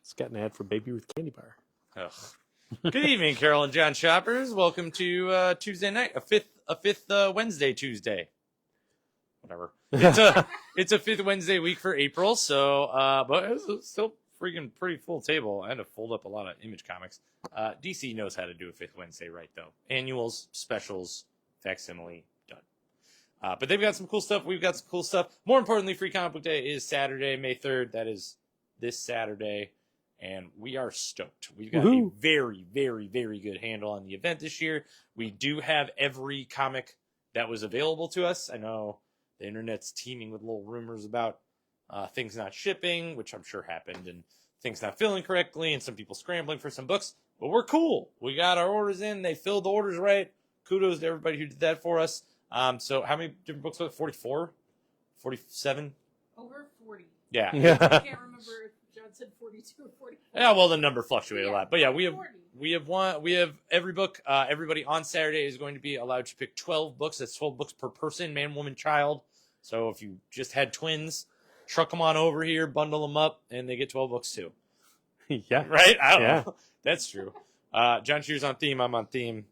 It's got an ad for Baby Ruth Candy Bar. Ugh. Good evening, Carol and John shoppers. Welcome to Tuesday night, a fifth Wednesday Tuesday. Whatever. It's a fifth Wednesday week for April, so but it's still freaking pretty full table. I had to fold up a lot of Image comics. DC knows how to do a fifth Wednesday right though. Annuals, specials, facsimile, done. But they've got some cool stuff. We've got some cool stuff. More importantly, Free Comic Book Day is Saturday, May 3rd. That is this Saturday. And we are stoked. We've got a very, very, very good handle on the event this year. We do have every comic that was available to us. I know the internet's teeming with little rumors about things not shipping, which I'm sure happened, and things not filling correctly, and some people scrambling for some books. But we're cool. We got our orders in. They filled the orders right. Kudos to everybody who did that for us. So how many different books was it? 44? 47? Over 40. Yeah. I can't remember if John said 42 or 44. Yeah, well, the number fluctuated a lot. But yeah, we have 40. we have every book. Everybody on Saturday is going to be allowed to pick 12 books. That's 12 books per person, man, woman, child. So if you just had twins, truck them on over here, bundle them up, and they get 12 books too. Yeah. Right? I don't know. That's true. John Shear's on theme. I'm on theme.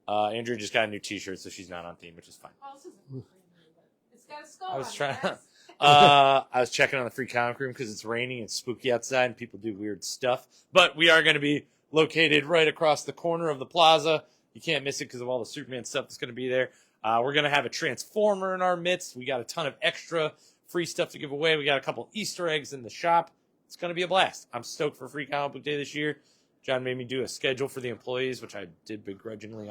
Oh, yeah. Andrew just got a new T-shirt, so she's not on theme, which is fine. Well, this isn't brand new, but it's got a skull I was on trying. it. Yes. I was checking on the Free Comic Room because it's raining and spooky outside, and people do weird stuff. But we are going to be located right across the corner of the plaza. You can't miss it because of all the Superman stuff that's going to be there. We're going to have a Transformer in our midst. We got a ton of extra free stuff to give away. We got a couple Easter eggs in the shop. It's going to be a blast. I'm stoked for Free Comic Book Day this year. John made me do a schedule for the employees, which I did begrudgingly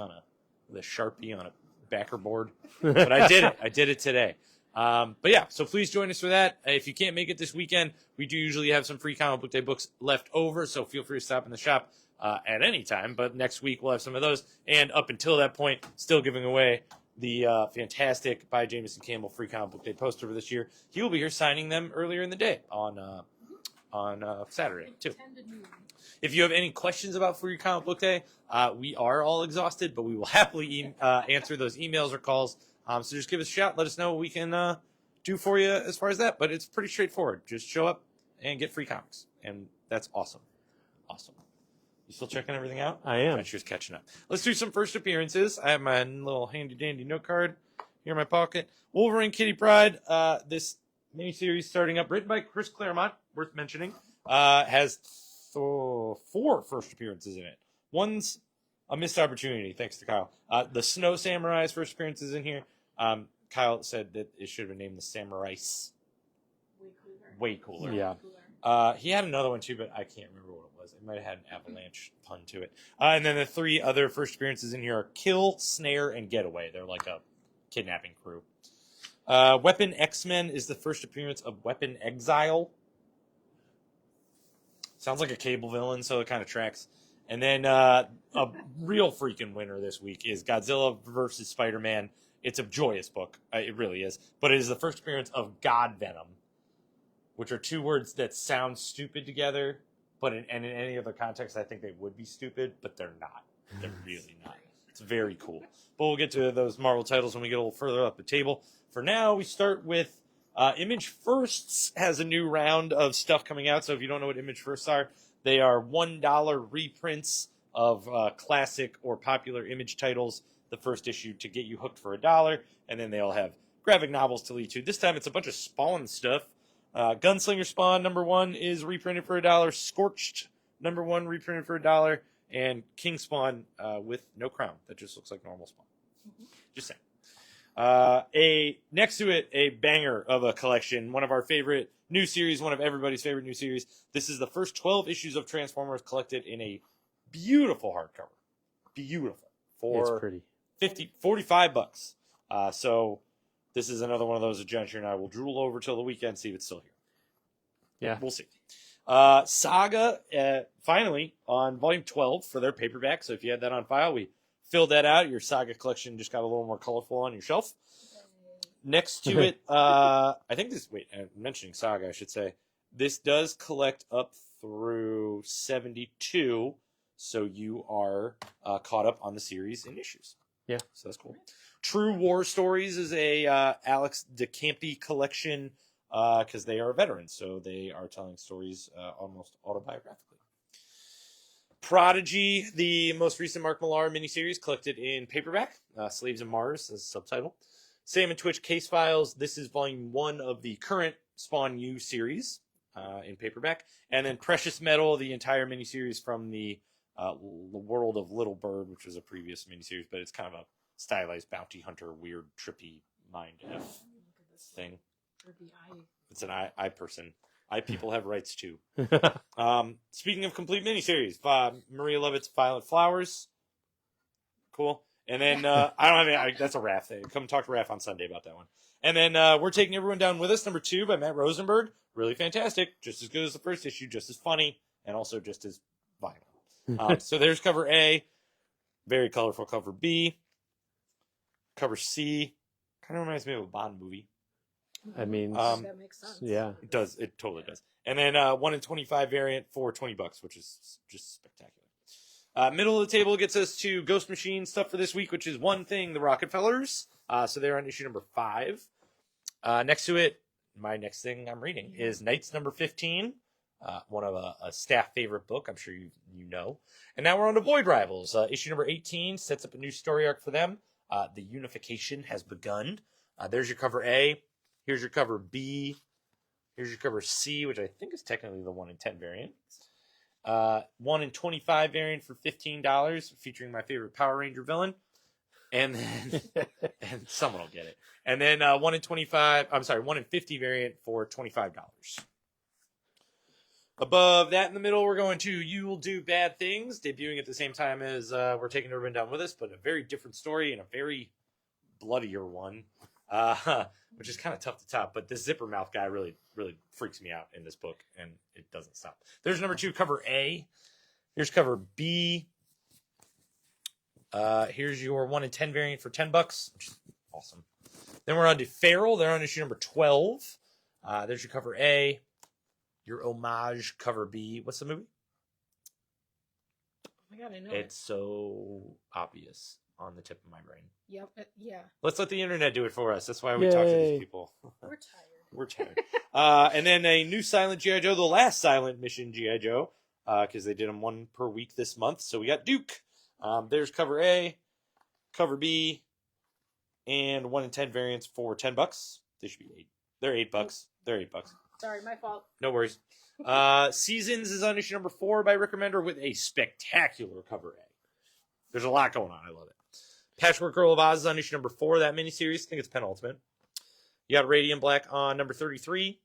with a Sharpie on a backer board. But I did it. I did it today. But yeah, so please join us for that. If you can't make it this weekend, we do usually have some Free Comic Book Day books left over, so feel free to stop in the shop at any time. But next week we'll have some of those. And up until that point, still giving away the fantastic by Jameson Campbell Free Comic Book Day poster for this year. He will be here signing them earlier in the day on Saturday, too. 10 to noon. If you have any questions about Free Comic Book Day, we are all exhausted, but we will happily answer those emails or calls. So just give us a shout. Let us know what we can do for you as far as that. But it's pretty straightforward. Just show up and get free comics. And that's awesome. Awesome. You still checking everything out? I am. Just catching up. Let's do some first appearances. I have my little handy-dandy note card here in my pocket. Wolverine Kitty Pryde. This miniseries starting up, written by Chris Claremont, worth mentioning, has 4 first appearances in it. One's a missed opportunity, thanks to Kyle. The Snow Samurai's first appearance is in here. Kyle said that it should have been named the Samurais. Way cooler. Yeah. He had another one too, but I can't remember what it was. It might have had an avalanche pun to it. And then the 3 other first appearances in here are Kill, Snare, and Getaway. They're like a kidnapping crew. Weapon X-Men is the first appearance of Weapon Exile. Sounds like a Cable villain, so it kind of tracks. And then a real freaking winner this week is Godzilla versus Spider-Man. It's a joyous book. It really is. But it is the first appearance of God Venom, which are 2 words that sound stupid together, but in any other context, I think they would be stupid, but they're not. They're really not. It's very cool. But we'll get to those Marvel titles when we get a little further up the table. For now, we start with Image Firsts has a new round of stuff coming out. So if you don't know what Image Firsts are, they are $1 reprints of classic or popular Image titles, the first issue to get you hooked for $1. And then they'll have graphic novels to lead to. This time it's a bunch of Spawn stuff. Gunslinger Spawn #1 is reprinted for $1. Scorched #1 reprinted for $1. And King Spawn with no crown. That just looks like normal Spawn. Just saying. Next to it, a banger of a collection. One of our favorite new series, one of everybody's favorite new series. This is the first 12 issues of Transformers collected in a beautiful hardcover. Beautiful. It's pretty. $45. So this is another one of those that John Shear and I will drool over till the weekend, see if it's still here. Yeah. We'll see. Saga, finally, on volume 12 for their paperback. So if you had that on file, we filled that out. Your Saga collection just got a little more colorful on your shelf. Next to it, I think this, I'm mentioning Saga, I should say. This does collect up through 72, so you are caught up on the series in issues. Yeah. So that's cool. True War Stories is a Alex DeCampi collection because they are veterans, so they are telling stories almost autobiographically. Prodigy, the most recent Mark Millar miniseries, collected in paperback. Slaves of Mars as a subtitle. Sam and Twitch Case Files. This is volume 1 of the current Spawn U series in paperback. And then Precious Metal, the entire miniseries from the World of Little Bird, which was a previous miniseries, but it's kind of a stylized bounty hunter, weird, trippy mind F thing. It's an eye person. Eye people have rights too. Speaking of complete miniseries, Maria Levitt's Violent Flowers. Cool. And then, I don't have any, that's a Raph thing. Come talk to Raph on Sunday about that one. And then, We're Taking Everyone Down With Us, number 2 by Matt Rosenberg. Really fantastic. Just as good as the first issue, just as funny, and also just as violent. So there's cover A. Very colorful cover B. Cover C. Kind of reminds me of a Bond movie. I mean, that makes sense. yeah. It does. It totally does. And then 1 in 25 variant for $20, which is just spectacular. Middle of the table gets us to Ghost Machine stuff for this week, which is One Thing, the Rockefellers. So they're on issue number 5. Next to it, my next thing I'm reading is Knights number 15, one of a staff favorite book. I'm sure you know. And now we're on to Void Rivals. Issue number 18 sets up a new story arc for them. The unification has begun. There's your cover A. Here's your cover B. Here's your cover C, which I think is technically the 1 in 10 variant. 1 in 25 variant for $15, featuring my favorite Power Ranger villain. And then, and someone will get it. And then 1 in 50 variant for $25. Above that in the middle, we're going to You Will Do Bad Things, debuting at the same time as We're Taking Everyone Down With Us, but a very different story and a very bloodier one. Which is kind of tough to top, but this zipper mouth guy really, really freaks me out in this book, and it doesn't stop. There's number 2, cover A. Here's cover B. Here's your 1 in 10 variant for $10, which is awesome. Then we're on to Feral. They're on issue number 12. There's your cover A. Your homage cover B. What's the movie? Oh my god, I know It's so obvious on the tip of my brain. Yep. Yeah. Let's let the internet do it for us. That's why we talk to Yay. these people. We're tired. We're tired. And then a new silent G.I. Joe, the last silent mission G.I. Joe, because they did them 1 per week this month. So we got Duke. There's cover A, cover B, and 1 in 10 variants for $10. They should be 8. They're $8. They're $8. Sorry, my fault. No worries. Seasons is on issue number 4 by Rick Remender with a spectacular cover A. There's a lot going on. I love it. Patchwork Girl of Oz is on issue number 4 of that miniseries. I think it's penultimate. You got Radiant Black on number 33.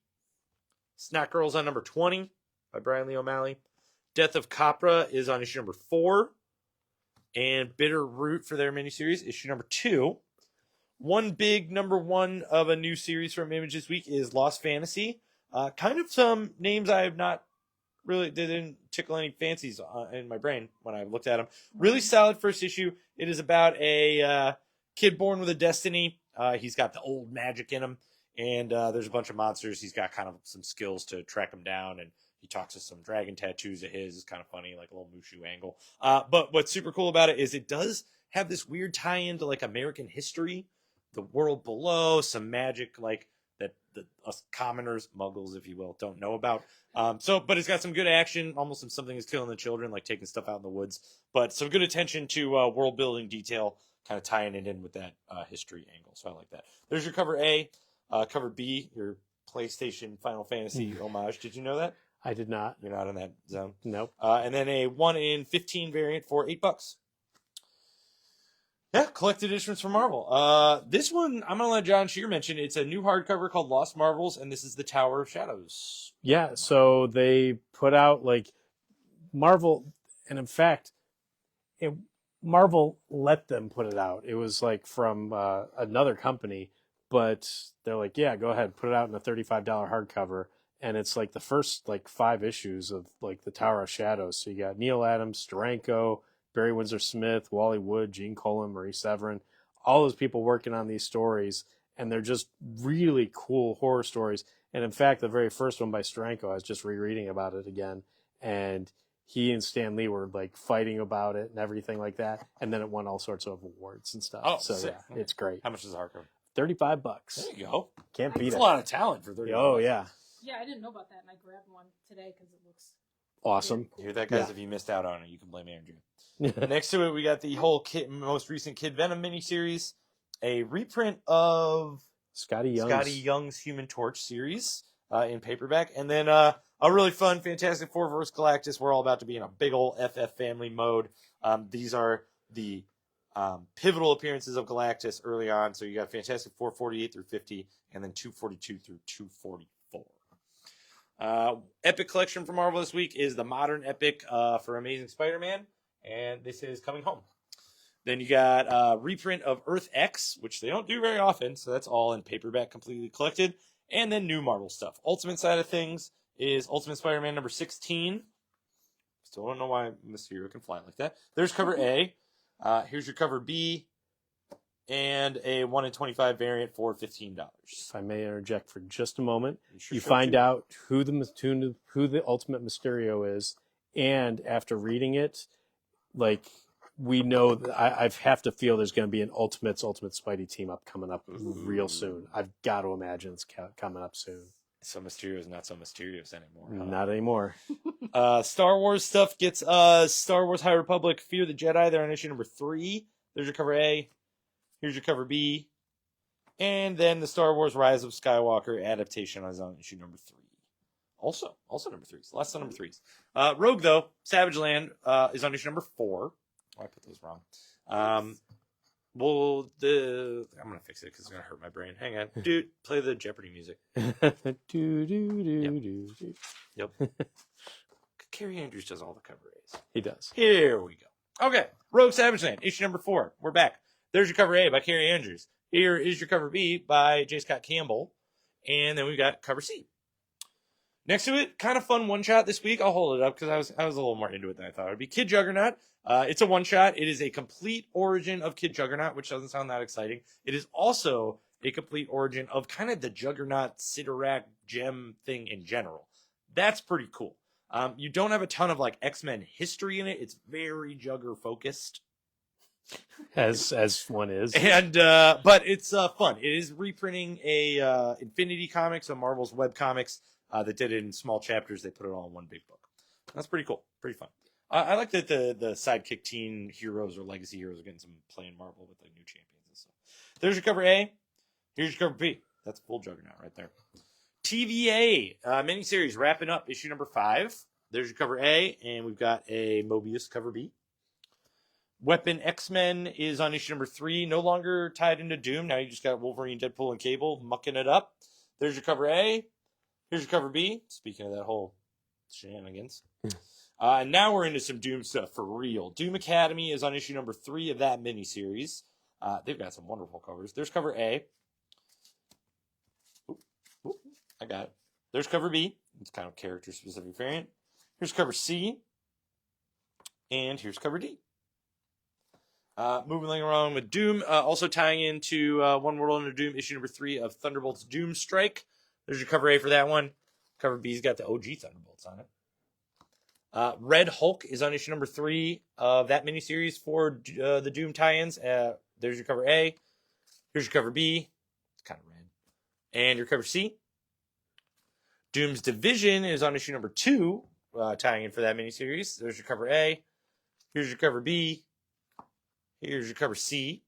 Snack Girls on number 20 by Brian Lee O'Malley. Death of Capra is on issue number 4. And Bitter Root for their miniseries, issue number 2. One big number 1 of a new series from Image this week is Lost Fantasy. Kind of some names I have not really, they didn't tickle any fancies in my brain when I looked at them. Really solid first issue. It is about a kid born with a destiny. He's got the old magic in him, and there's a bunch of monsters. He's got kind of some skills to track them down, and he talks to some dragon tattoos of his. It's kind of funny, like a little Mushu angle. But what's super cool about it is it does have this weird tie-in to like American history, the world below, some magic like that us commoners, muggles, if you will, don't know about. But it's got some good action, almost something is killing the children, like taking stuff out in the woods. But some good attention to world building detail, kind of tying it in with that history angle. So I like that. There's your cover A. Cover B, your PlayStation Final Fantasy homage. Did you know that? I did not. You're not in that zone. Nope. And then a 1 in 15 variant for $8. Yeah, collected editions from Marvel. This one, I'm going to let John Shear mention. It's a new hardcover called Lost Marvels, and this is the Tower of Shadows. Yeah, so they put out, like, Marvel, and in fact, Marvel let them put it out. It was, like, from another company, but they're like, yeah, go ahead, put it out in a $35 hardcover, and it's, like, the first, like, 5 issues of, like, the Tower of Shadows. So you got Neil Adams, Steranko, Barry Windsor Smith, Wally Wood, Gene Colan, Marie Severin, all those people working on these stories, and they're just really cool horror stories. And in fact, the very first one by Steranko, I was just rereading about it again, and he and Stan Lee were like fighting about it and everything like that, and then it won all sorts of awards and stuff. Oh, so sick. yeah, it's great. How much is the hardcover? $35. There you go. Can't beat That's it. a lot of talent for 30. Oh yeah, Yeah, I didn't know about that, and I grabbed one today because it looks awesome. very You cool. hear that, guys? Yeah. If you missed out on it, you can blame Andrew. Next to it, we got the whole most recent Kid Venom miniseries, a reprint of Scotty Young's Human Torch series in paperback, and then a really fun Fantastic Four vs. Galactus. We're all about to be in a big old FF family mode. These are the pivotal appearances of Galactus early on. So you got Fantastic Four 48 through 50, and then 242 through 244. Epic collection for Marvel this week is the Modern Epic for Amazing Spider-Man, and this is coming home. Then you got a reprint of Earth X, which they don't do very often, so that's all in paperback, completely collected. And then new Marvel stuff. Ultimate side of things is Ultimate Spider-Man number 16. Still don't know why Mysterio can fly like that. There's cover A. Here's your cover B. And a 1 in 25 variant for $15. If I may interject for just a moment, Sure you should find too. out who the Ultimate Mysterio is, and after reading it, like we know that I have to feel there's going to be an Ultimate Spidey team up coming up real soon. I've got to imagine it's coming up soon. So Mysterio is not so mysterious anymore. Huh? Not anymore. Star Wars stuff gets Star Wars High Republic Fear the Jedi. They're on issue number 3. There's your cover A. Here's your cover B. And then the Star Wars Rise of Skywalker adaptation is on issue number 3. Also number 3s. Lots of number 3s. Rogue, though, Savage Land is on issue number 4. Oh, I put those wrong. I'm going to fix it because it's going to hurt my brain. Hang on. Dude, play the Jeopardy music. Yep. Carrie Andrews does all the cover A's. He does. Here we go. Okay. Rogue Savage Land, issue number 4. We're back. There's your cover A by Carrie Andrews. Here is your cover B by J. Scott Campbell. And then we've got cover C. Next to it, kind of fun one-shot this week. I'll hold it up because I was a little more into it than I thought it would be. Kid Juggernaut. It's a one-shot. It is a complete origin of Kid Juggernaut, which doesn't sound that exciting. It is also a complete origin of kind of the Juggernaut Sidorak gem thing in general. That's pretty cool. You don't have a ton of like X-Men history in it. It's very Jugger focused. As one is. And but it's fun. It is reprinting a Infinity Comics, so Marvel's web comics that did it in small chapters. They put it all in one big book. That's pretty cool. Pretty fun. I like that the sidekick teen heroes or legacy heroes are getting some play in Marvel with like new champions and stuff. There's your cover A. Here's your cover B. That's full Juggernaut right there. TVA miniseries wrapping up issue number 5. There's your cover A, and we've got a Mobius cover B. Weapon X-Men is on issue number 3, no longer tied into Doom. Now you just got Wolverine, Deadpool, and Cable mucking it up. There's your cover A. Here's your cover B. Speaking of that whole shenanigans. Now we're into some Doom stuff for real. Doom Academy is on issue number 3 of that miniseries. They've got some wonderful covers. There's cover A. Oop, I got it. There's cover B. It's kind of character-specific variant. Here's cover C. And here's cover D. Moving around with Doom, also tying into One World Under Doom, issue number 3 of Thunderbolts Doom Strike. There's your cover A for that one. Cover B's got the OG Thunderbolts on it. Red Hulk is on issue number 3 of that miniseries for the Doom tie-ins. There's your cover A. Here's your cover B. It's kind of red. And your cover C. Doom's Division is on issue number 2, tying in for that miniseries. There's your cover A. Here's your cover B. Here's your cover C.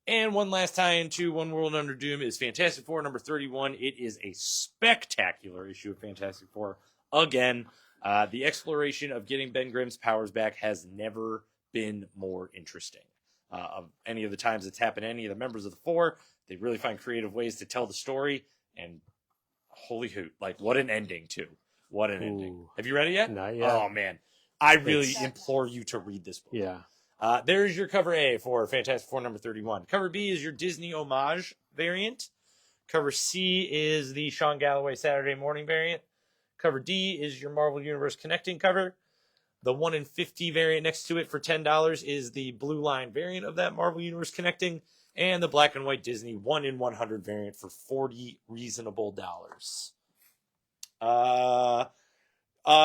And one last tie-in to One World Under Doom is Fantastic Four number 31. It is a spectacular issue of Fantastic Four. Again, the exploration of getting Ben Grimm's powers back has never been more interesting. Of any of the times it's happened to any of the members of the Four, they really find creative ways to tell the story. And holy hoot, like what an ending too. What an ending. Have you read it yet? Not yet. Oh man, I really implore you to read this book. Yeah. There's your cover A for Fantastic Four number 31. Cover B is your Disney homage variant. Cover C is the Sean Galloway Saturday morning variant. Cover D is your Marvel Universe connecting cover. The 1 in 50 variant next to it for $10 is the blue line variant of that Marvel Universe connecting. And the black and white Disney 1 in 100 variant for $40 reasonable dollars.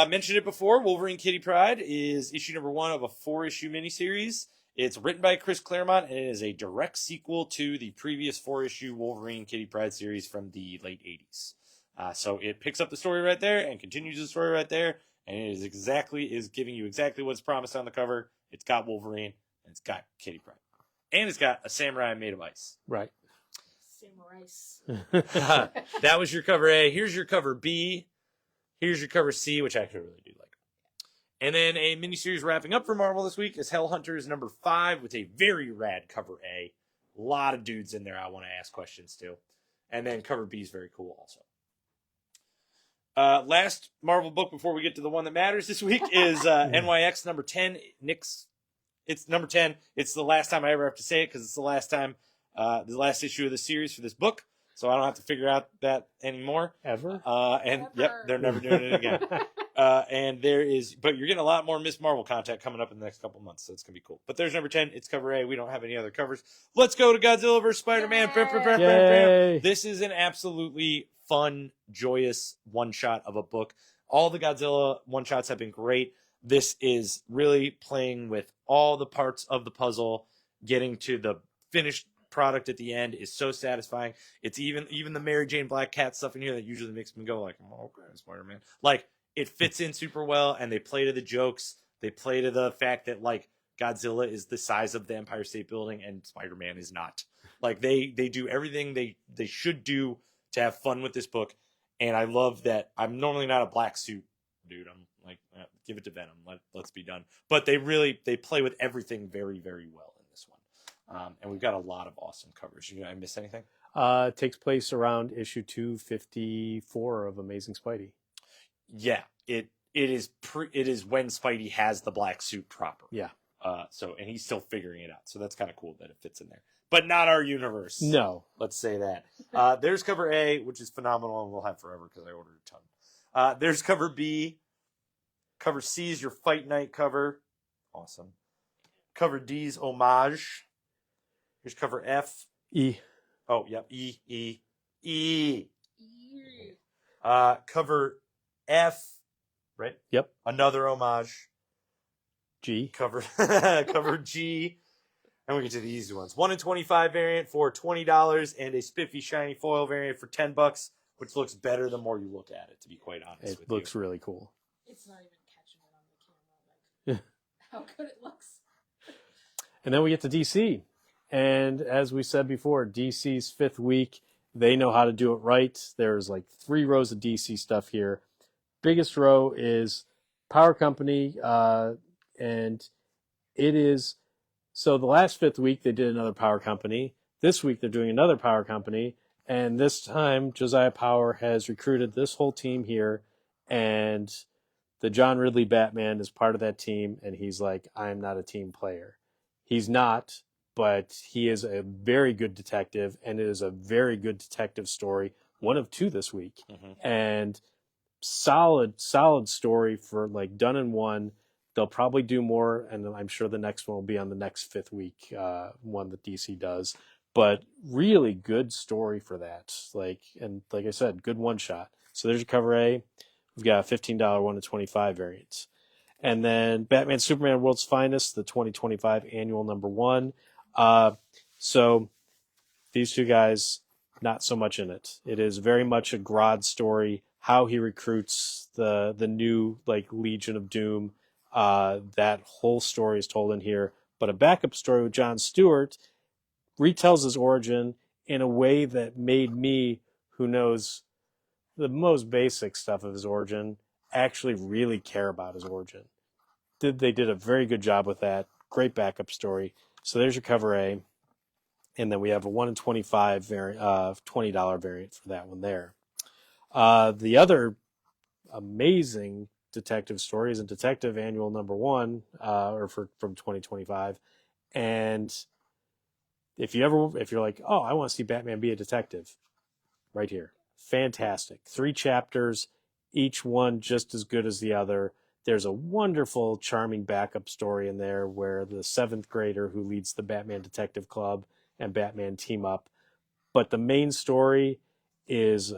Mentioned it before, Wolverine Kitty Pryde is issue number 1 of a 4-issue miniseries. It's written by Chris Claremont, and it is a direct sequel to the previous 4-issue Wolverine Kitty Pryde series from the late 80s. So it picks up the story right there and continues the story right there, and it is giving you exactly what's promised on the cover. It's got Wolverine, and it's got Kitty Pryde. And it's got a samurai made of ice. Right. Samurais. That was your cover A. Here's your cover B. Here's your cover C, which I actually really do like. And then a miniseries wrapping up for Marvel this week is Hellhunters number 5 with a very rad cover A. A lot of dudes in there I want to ask questions to. And then cover B is very cool also. Last Marvel book before we get to the one that matters this week is NYX number 10. It's number 10. It's the last time I ever have to say it because it's the last issue of the series for this book. So I don't have to figure out that anymore. Ever? Yep, they're never doing it again. But you're getting a lot more Miss Marvel content coming up in the next couple months, so it's gonna be cool. But there's number 10. It's cover A. We don't have any other covers. Let's go to Godzilla vs. Spider-Man. Yay. This is an absolutely fun, joyous one-shot of a book. All the Godzilla one-shots have been great. This is really playing with all the parts of the puzzle. Getting to the finished product at the end is so satisfying. It's even the Mary Jane Black Cat stuff in here that usually makes me go like, oh, okay, Spider-Man. Like, it fits in super well, and they play to the jokes. They play to the fact that, like, Godzilla is the size of the Empire State Building and Spider-Man is not. Like, they do everything they should do to have fun with this book. And I love that. I'm normally not a black suit dude. I'm like, give it to Venom. Let's be done. But they play with everything very, very well in this one. And we've got a lot of awesome covers. I miss anything? It takes place around issue 254 of Amazing Spidey. Yeah, it is when Spidey has the black suit proper. Yeah. And he's still figuring it out. So that's kind of cool that it fits in there. But not our universe. No. Let's say that. There's cover A, which is phenomenal and we'll have forever because I ordered a ton. There's cover B. Cover C is your Fight Night cover. Awesome. Cover D is Homage. Here's cover F. E. Oh, yeah. E. Cover F. Right? Yep. Another Homage. G. Cover G. And we get to the easy ones. 1 in 25 variant for $20 and a spiffy shiny foil variant for $10, which looks better the more you look at it, to be quite honest with you. It looks really cool. It's not even catching it on the camera. Like, how good it looks. And then we get to DC. And as we said before, DC's 5th week, they know how to do it right. There's like 3 rows of DC stuff here. Biggest row is Power Company, and it is... So the last 5th week, they did another Power Company. This week, they're doing another Power Company. And this time, Josiah Power has recruited this whole team here. And the John Ridley Batman is part of that team. And he's like, I'm not a team player. He's not, but he is a very good detective. And it is a very good detective story. 1 of 2 this week. Mm-hmm. And solid story for like done in 1. They'll probably do more, and I'm sure the next one will be on the next 5th week, one that DC does. But really good story for that. Like I said, good one shot. So there's your cover A. We've got a $15 1 to 25 variants. And then Batman Superman World's Finest, the 2025 annual number 1. So these 2 guys, not so much in it. It is very much a Grodd story, how he recruits the new like Legion of Doom. That whole story is told in here, but a backup story with Jon Stewart retells his origin in a way that made me, who knows the most basic stuff of his origin, actually really care about his origin. They did a very good job with that. Great backup story. So there's your cover A, and then we have a 1 in 25 variant, $20 variant for that one there. The other amazing detective stories and Detective Annual number 1 from 2025. And if you're like, oh, I want to see Batman be a detective, right here, fantastic. 3 chapters, each one just as good as the other. There's a wonderful, charming backup story in there where the 7th grader who leads the Batman Detective Club and Batman team up. But the main story is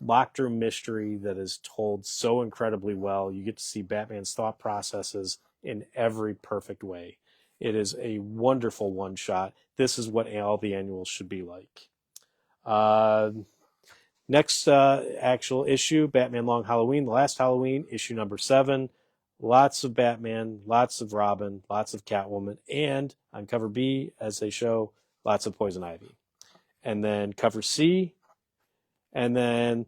locked room mystery that is told so incredibly well. You get to see Batman's thought processes in every perfect way. It is a wonderful one-shot. This is what all the annuals should be like. Next actual issue, Batman Long Halloween, the last Halloween, issue number 7. Lots of Batman, lots of Robin, lots of Catwoman, and on cover B, as they show, lots of Poison Ivy. And then cover C, and then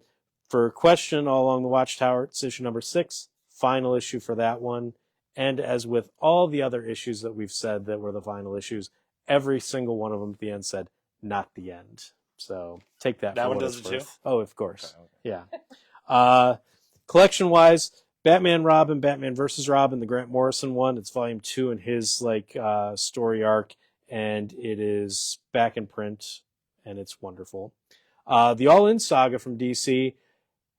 for Question All Along the Watchtower, it's issue number 6, final issue for that one. And as with all the other issues that we've said that were the final issues, every single one of them at the end said, not the end. So take that. That for one what does it's it too? worth. Oh, of course. Okay. Yeah. Collection-wise, Batman Robin, Batman vs. Robin, the Grant Morrison one. It's volume 2 in his story arc, and it is back in print, and it's wonderful. The All-In Saga from DC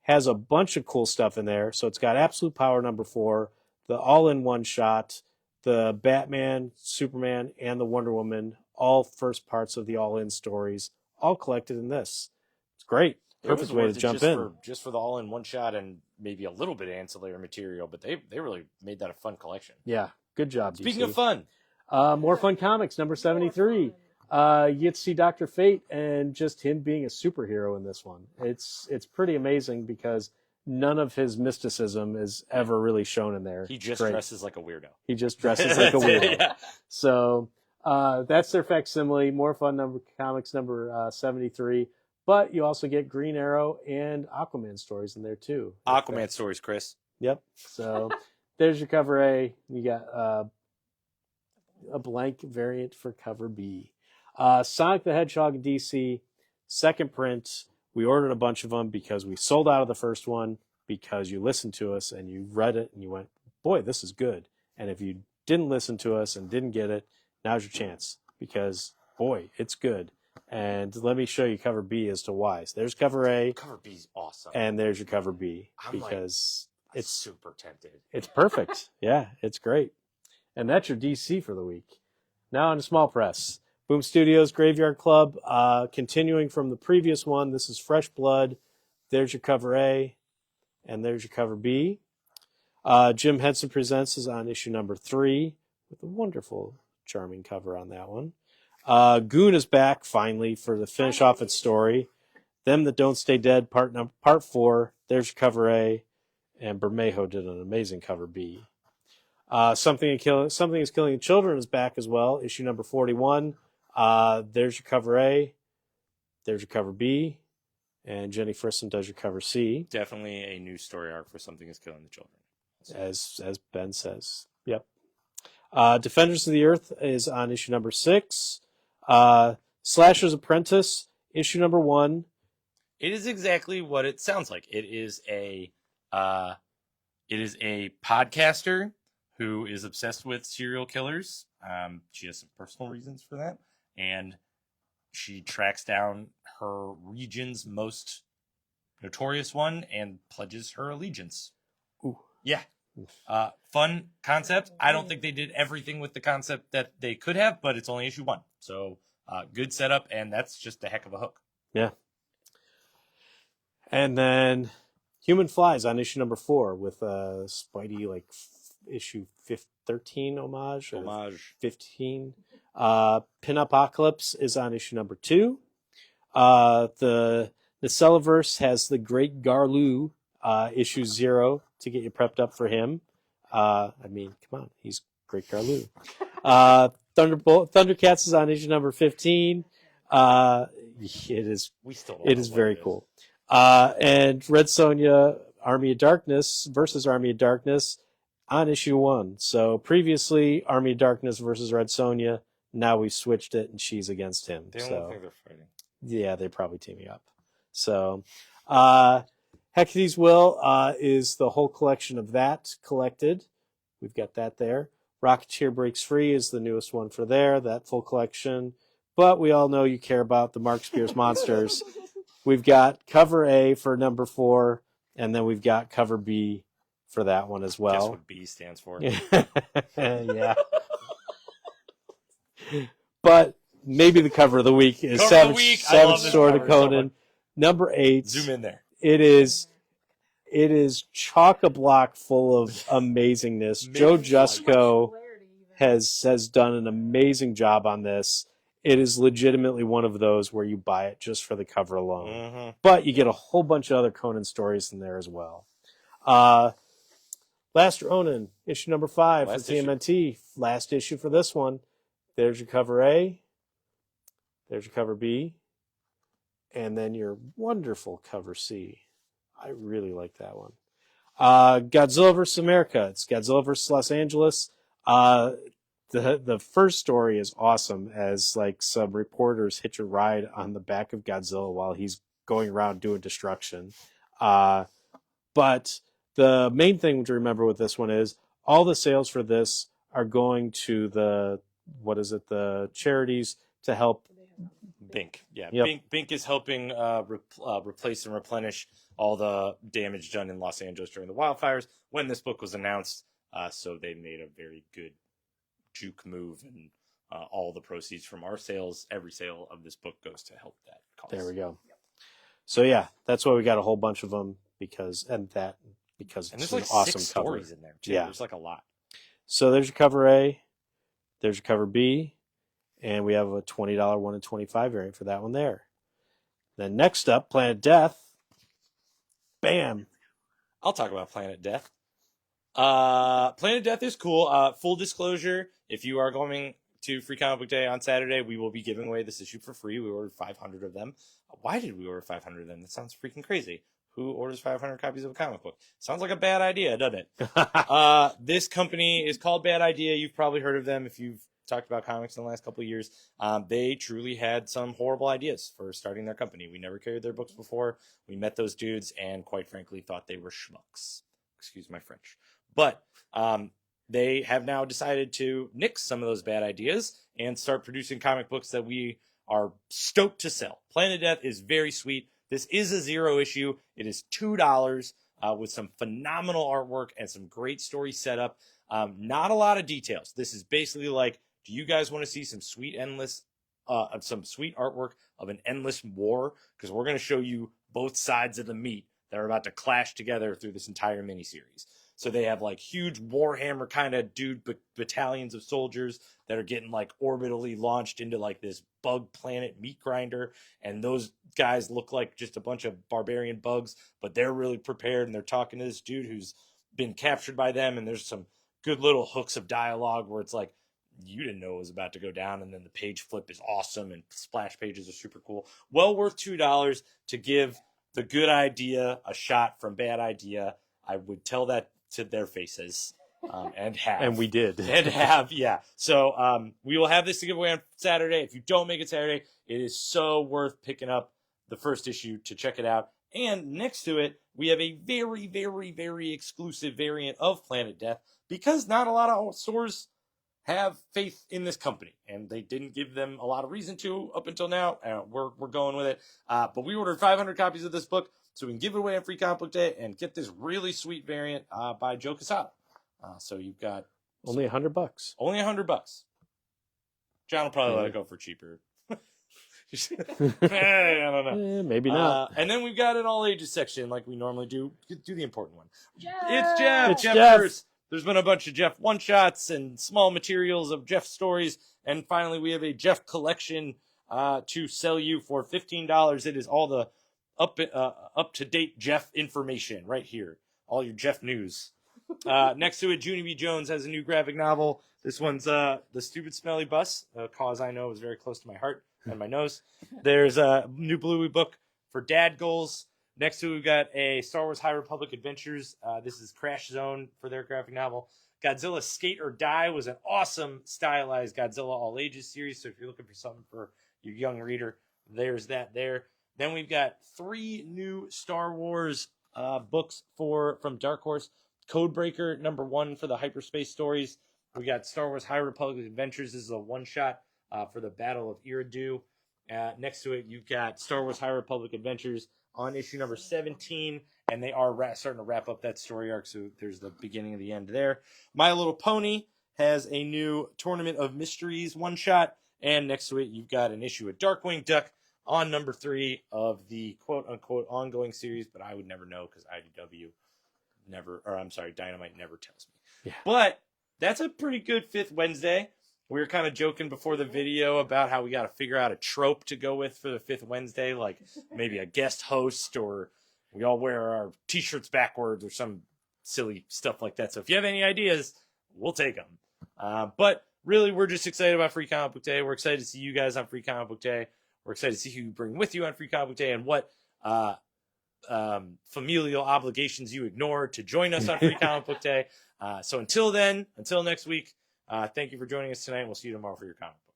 has a bunch of cool stuff in there. So it's got Absolute Power number 4, the All-In One Shot, the Batman, Superman, and the Wonder Woman, all first parts of the All-In stories, all collected in this. It's great. Perfect way to jump in. Just for the all-in one shot and maybe a little bit of ancillary material, but they really made that a fun collection. Yeah, good job, Speaking DC. of fun, More Fun Comics, number 73. You get to see Dr. Fate and just him being a superhero in this one. It's pretty amazing because none of his mysticism is ever really shown in there. he just Great. dresses like a weirdo. He just dresses like a weirdo. Yeah. So that's their facsimile. More Fun Comics number 73. But you also get Green Arrow and Aquaman stories in there too. Aquaman stories, Chris. Yep. So there's your cover A. You got a blank variant for cover B. Sonic the Hedgehog in DC, second print. We ordered a bunch of them because we sold out of the first one because you listened to us and you read it and you went, boy, this is good. And if you didn't listen to us and didn't get it, now's your chance because, boy, it's good. And let me show you cover B as to why. So there's cover A. Cover B's awesome. And there's your cover B I'm because it's super tempted. it's perfect. Yeah, it's great. And that's your DC for the week. Now on to small press. Boom Studios Graveyard Club. Continuing from the previous one, this is Fresh Blood. There's your cover A. And there's your cover B. Jim Henson Presents is on issue number 3 with a wonderful, charming cover on that one. Goon is back finally for the finish off its story. Them That Don't Stay Dead, part 4. There's your cover A, and Bermejo did an amazing cover B. Something is Killing Children is back as well. Issue number 41. There's your cover A. There's your cover B, and Jenny Frison does your cover C. Definitely a new story arc for Something is Killing the Children. As Ben says. Yep. Defenders of the Earth is on issue number 6. Slasher's Apprentice, issue number 1. It is exactly what it sounds like. It is a podcaster who is obsessed with serial killers. She has some personal reasons for that, and she tracks down her region's most notorious one and pledges her allegiance. Ooh. Yeah. Fun concept. I don't think they did everything with the concept that they could have, but it's only issue 1. So good setup, and that's just a heck of a hook. Yeah. And then Human Flies on issue number 4 with Spidey issue 13 homage. 15. Pin-Apocalypse is on issue number 2. The Celliverse has the Great Garloo issue 0 to get you prepped up for him. I mean, come on, he's Great Garloo. Thundercats is on issue number 15. It is very cool. And Red Sonja Army of Darkness versus Army of Darkness on issue 1. So previously Army of Darkness versus Red Sonja. Now we switched it and she's against him. They don't think they're fighting. Yeah, they're probably teaming up. So Hecate's Will is the whole collection of that collected. We've got that there. Rocketeer Breaks Free is the newest one for there, that full collection. But we all know you care about the Mark Spears Monsters. We've got cover A for number 4, and then we've got cover B for that one as well. Guess what B stands for? Yeah. But maybe the cover of the week is Cover of the week. I love Savage this Sword of cover so Conan, much. number 8. Zoom in there. It is chock-a-block full of amazingness. Joe Jusko. has done an amazing job on this. It is legitimately one of those where you buy it just for the cover alone. Mm-hmm. But you get a whole bunch of other Conan stories in there as well. Last Ronin, issue number 5 Last for TMNT. Last issue for this one. There's your cover A. There's your cover B. And then your wonderful cover C. I really like that one. Godzilla vs. America. It's Godzilla vs. Los Angeles. The first story is awesome as like some reporters hitch a ride on the back of Godzilla while he's going around doing destruction. But the main thing to remember with this one is all the sales for this are going to the charities to help. Bink. Yeah. Yep. Bink is helping replace and replenish all the damage done in Los Angeles during the wildfires when this book was announced. So they made a very good juke move, and all the proceeds from our sales, every sale of this book goes to help that cause. There we go. So yeah, that's why we got a whole bunch of them because it's there's an like awesome 6 cover. stories in there too. Yeah. There's like a lot. So there's your cover A, there's your cover B, and we have a $20 1 in 25 variant for that one there. Then next up, Planet Death. Bam. I'll talk about Planet Death. Planet Death is cool. Full disclosure, if you are going to Free Comic Book Day on Saturday, we will be giving away this issue for free. We ordered 500 of them. Why did we order 500 of them? That sounds freaking crazy. Who orders 500 copies of a comic book? Sounds like a bad idea, doesn't it? This company is called Bad Idea. You've probably heard of them if you've talked about comics in the last couple of years. They truly had some horrible ideas for starting their company. We never carried their books before. We met those dudes and quite frankly thought they were schmucks. Excuse my French. But they have now decided to nix some of those bad ideas and start producing comic books that we are stoked to sell. Planet Death is very sweet. This is a 0 issue. It is $2 with some phenomenal artwork and some great story setup. Not a lot of details. This is basically like, do you guys want to see some sweet artwork of an endless war? Because we're going to show you both sides of the meat that are about to clash together through this entire miniseries. So they have like huge Warhammer kind of battalions of soldiers that are getting like orbitally launched into like this bug planet meat grinder. And those guys look like just a bunch of barbarian bugs, but they're really prepared and they're talking to this dude who's been captured by them. And there's some good little hooks of dialogue where it's like, you didn't know it was about to go down. And then the page flip is awesome and splash pages are super cool. Well worth $2 to give the good idea a shot from Bad Idea. I would tell that to their faces, and have. And we did. And have, yeah. So we will have this to give away on Saturday. If you don't make it Saturday, it is so worth picking up the first issue to check it out. And next to it, we have a very, very, very exclusive variant of Planet Death because not a lot of stores have faith in this company, and they didn't give them a lot of reason to up until now. We're going with it. But we ordered 500 copies of this book so we can give it away on Free Comic Book Day and get this really sweet variant by Joe Quesada. So you've got only $100. Only $100. John will probably let it go for cheaper. I don't know. Maybe not. And then we've got an all ages section like we normally do. Do the important one. Jeff! It's Jeff. It's Jeff Jeff. first. There's been a bunch of Jeff one-shots and small materials of Jeff stories. And finally, we have a Jeff collection to sell you for $15. It is all the up-to-date Jeff information right here. All your Jeff news. Next to it, Junie B. Jones has a new graphic novel. This one's The Stupid Smelly Bus, a cause I know is very close to my heart and my nose. There's a new Bluey book for dad goals. Next to it, we've got a Star Wars High Republic Adventures. This is Crash Zone for their graphic novel. Godzilla Skate or Die was an awesome stylized Godzilla All Ages series. So if you're looking for something for your young reader, there's that there. Then we've got 3 new Star Wars books from Dark Horse. Codebreaker, #1 for the hyperspace stories. We got Star Wars High Republic Adventures. This is a one-shot for the Battle of Eriadu. Next to it, you've got Star Wars High Republic Adventures on issue number 17, and they are starting to wrap up that story arc, so there's the beginning of the end there. My Little Pony has a new Tournament of Mysteries one-shot, and next to it, you've got an issue of Darkwing Duck on number 3 of the quote-unquote ongoing series, but I would never know because Dynamite never tells me. Yeah. But that's a pretty good fifth Wednesday. We were kind of joking before the video about how we got to figure out a trope to go with for the fifth Wednesday, like maybe a guest host, or we all wear our t-shirts backwards or some silly stuff like that. So if you have any ideas, we'll take them. But really, we're just excited about Free Comic Book Day. We're excited to see you guys on Free Comic Book Day. We're excited to see who you bring with you on Free Comic Book Day and what familial obligations you ignore to join us on Free Comic Book Day. So until then, until next week, thank you for joining us tonight. We'll see you tomorrow for your comic.